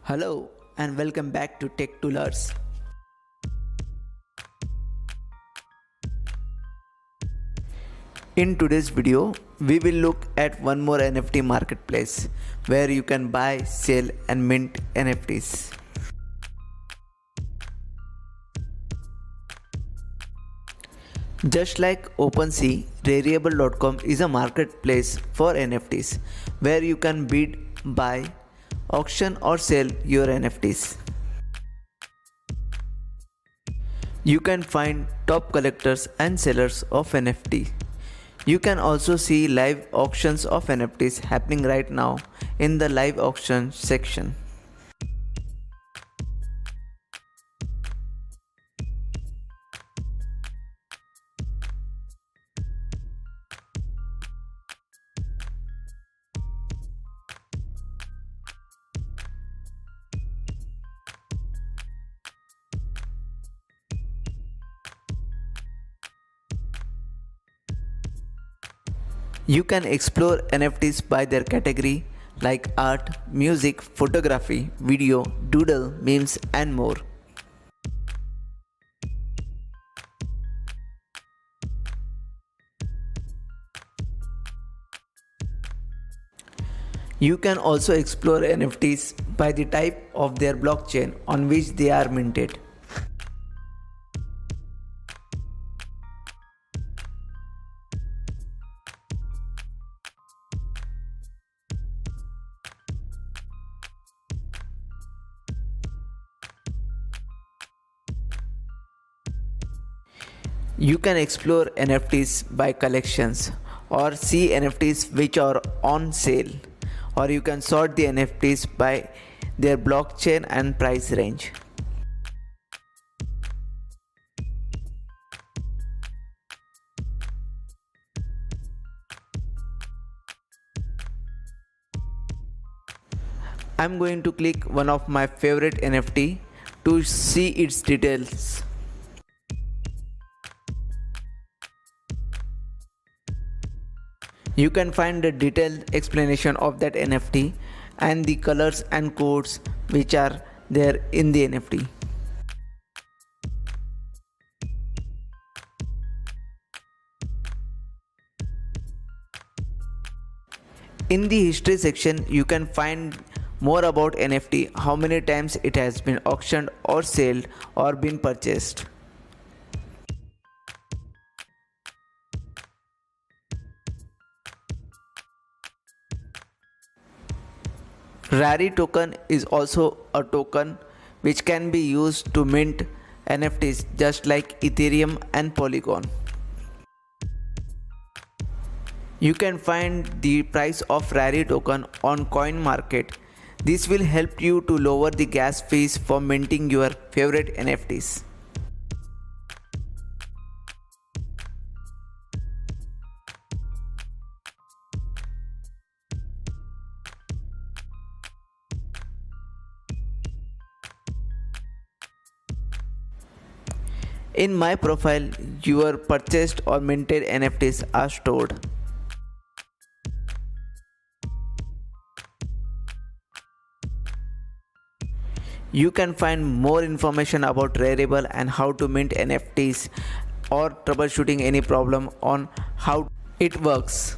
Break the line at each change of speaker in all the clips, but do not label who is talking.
Hello and welcome back to Tech Toolers. In today's video, we will look at one more NFT marketplace where you can buy, sell and mint NFTs. Just like OpenSea, Rarible.com is a marketplace for NFTs where you can bid, buy, auction or sell your NFTs. You can find top collectors and sellers of NFT. You can also see live auctions of NFTs happening right now in the live auction section. You can explore NFTs by their category like art, music, photography, video, doodle, memes and more. You can also explore NFTs by the type of their blockchain on which they are minted. You can explore NFTs by collections or see NFTs which are on sale, or you can sort the NFTs by their blockchain and price range. I'm going to click one of my favorite NFT to see its details. You can find the detailed explanation of that NFT and the colors and codes which are there in the NFT. In the history section, you can find more about NFT, how many times it has been auctioned or sold or been purchased. Rari token is also a token which can be used to mint NFTs just like Ethereum and Polygon. You can find the price of Rari token on coin market. This will help you to lower the gas fees for minting your favorite NFTs. In my profile, your purchased or minted NFTs are stored. You can find more information about Rarible and how to mint NFTs or troubleshooting any problem on how it works.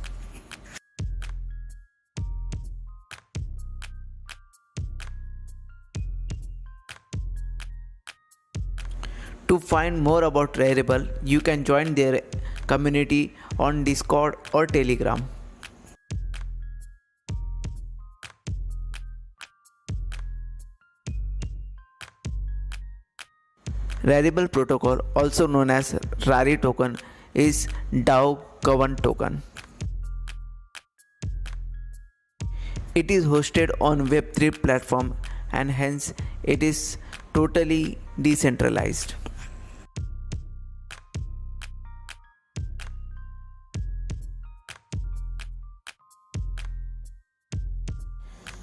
To find more about Rarible, you can join their community on Discord or Telegram. Rarible protocol, also known as Rari token, is DAO governed token. It is hosted on Web3 platform and hence it is totally decentralized.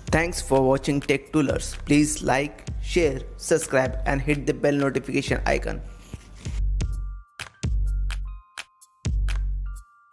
Thanks for watching Tech Toolers. Please like, share, subscribe and hit the bell notification icon.